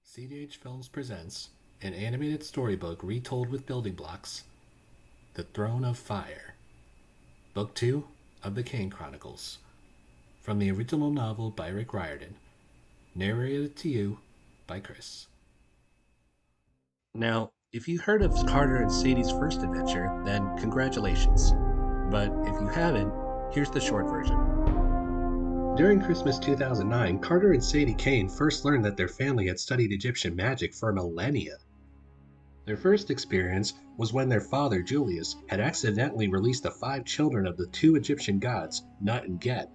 CDH Films presents an animated storybook retold with building blocks, The Throne of Fire, Book 2 of the Kane Chronicles, from the original novel by Rick Riordan, narrated to you by Chris. Now, if you heard of Carter and Sadie's first adventure, then congratulations. But if you haven't, here's the short version. During Christmas 2009, Carter and Sadie Kane first learned that their family had studied Egyptian magic for millennia. Their first experience was when their father, Julius, had accidentally released the 5 children of the 2 Egyptian gods, Nut and Get.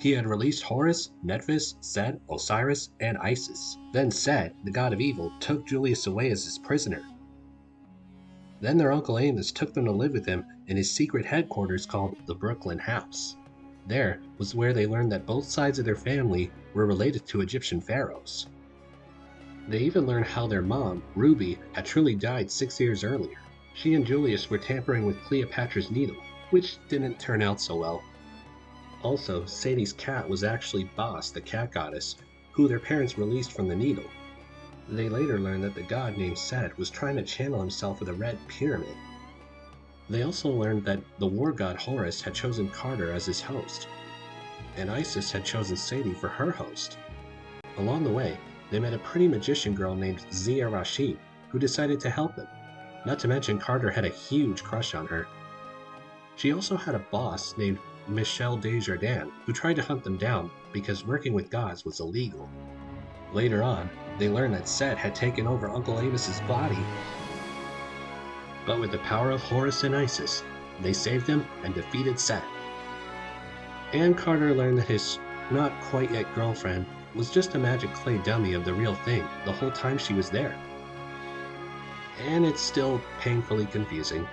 He had released Horus, Nephthys, Set, Osiris, and Isis. Then Set, the god of evil, took Julius away as his prisoner. Then their uncle Amos took them to live with him in his secret headquarters called the Brooklyn House. There was where they learned that both sides of their family were related to Egyptian pharaohs. They even learned how their mom, Ruby, had truly died 6 years earlier. She and Julius were tampering with Cleopatra's Needle, which didn't turn out so well. Also, Sadie's cat was actually Bos, the cat goddess, who their parents released from the needle. They later learned that the god named Set was trying to channel himself with a red pyramid. They also learned that the war god Horus had chosen Carter as his host, and Isis had chosen Sadie for her host. Along the way, they met a pretty magician girl named Zia Rashid, who decided to help them. Not to mention Carter had a huge crush on her. She also had a boss named Michel Desjardins, who tried to hunt them down because working with gods was illegal. Later on, they learned that Set had taken over Uncle Amos's body. But with the power of Horus and Isis, they saved him and defeated Set. And Carter learned that his not-quite-yet girlfriend was just a magic clay dummy of the real thing the whole time she was there. And it's still painfully confusing.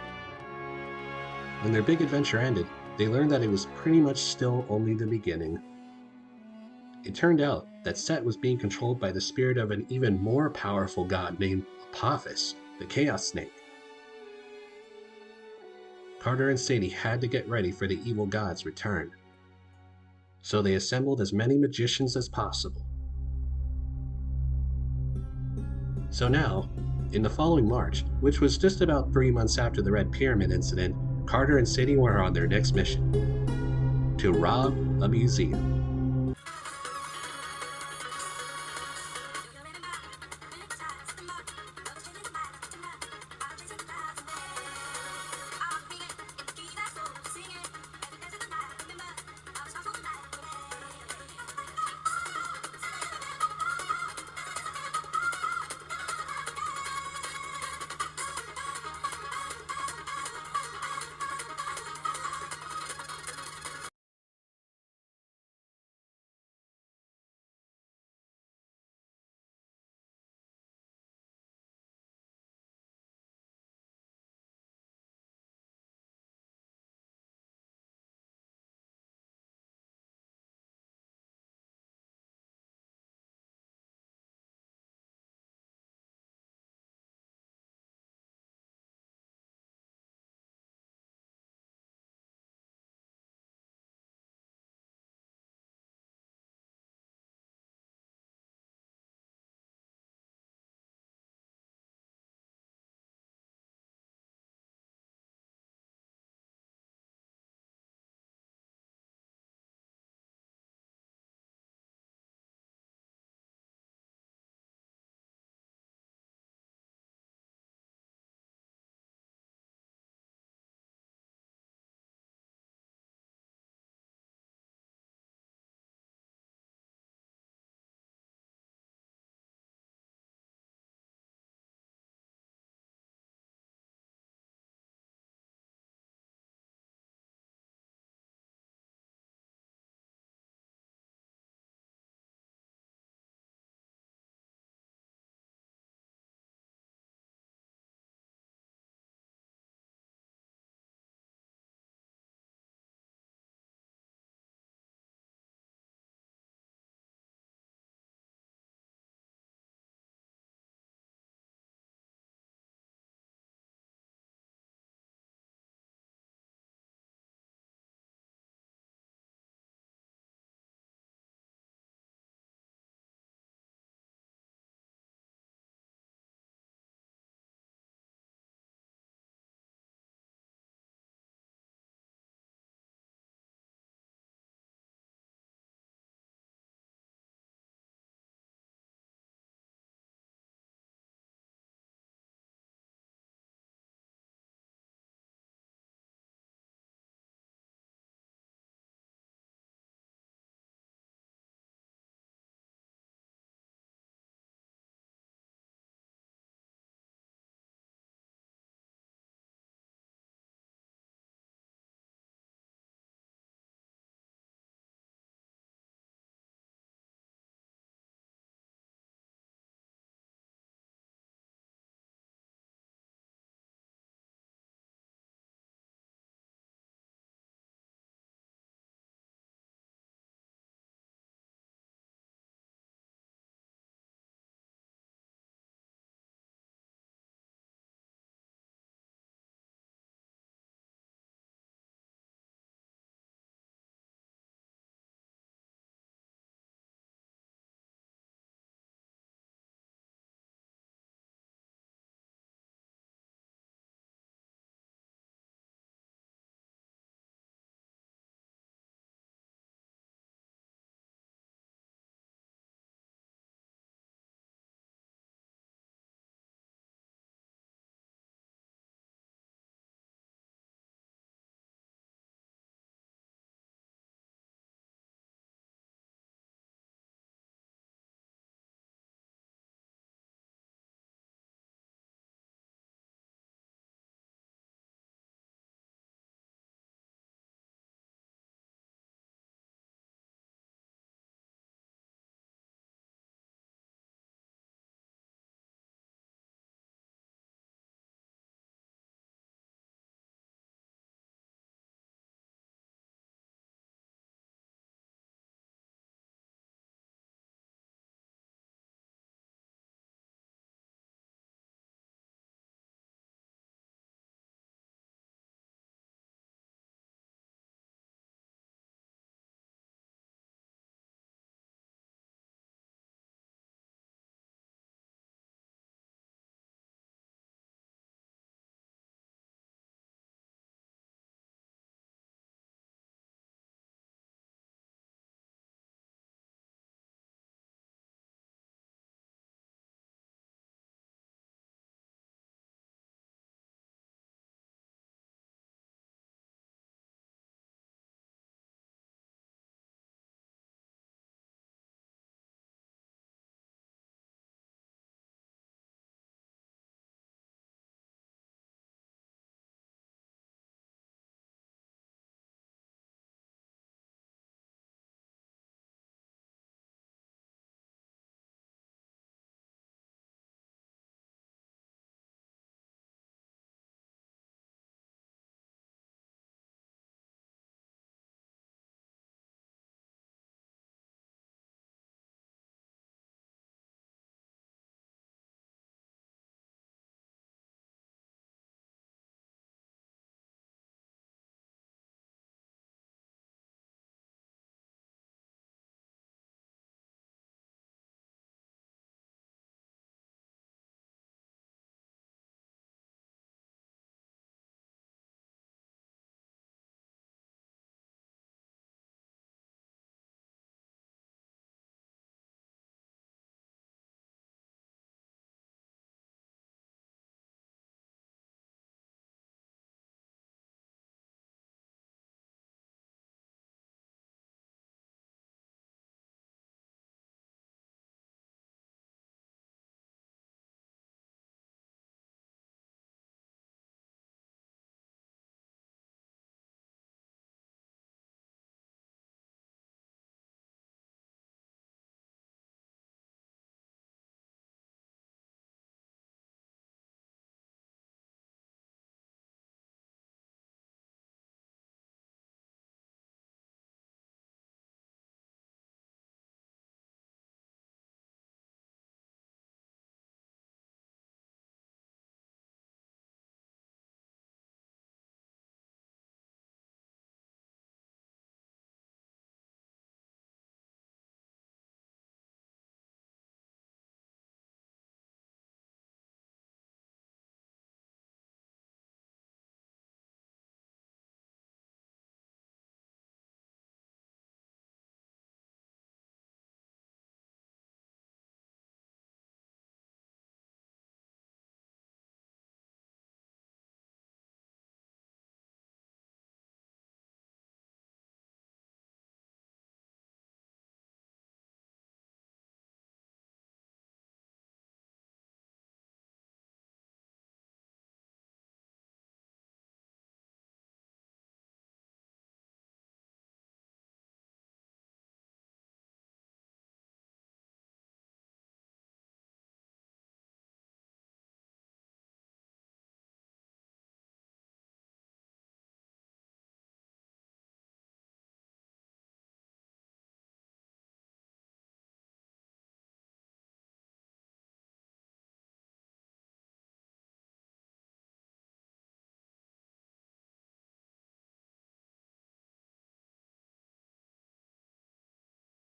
When their big adventure ended, they learned that it was pretty much still only the beginning. It turned out that Set was being controlled by the spirit of an even more powerful god named Apophis, the Chaos Snake. Carter and Sadie had to get ready for the evil god's return. So they assembled as many magicians as possible. So now, in the following March, which was just about 3 months after the Red Pyramid incident, Carter and Sadie were on their next mission: to rob a museum.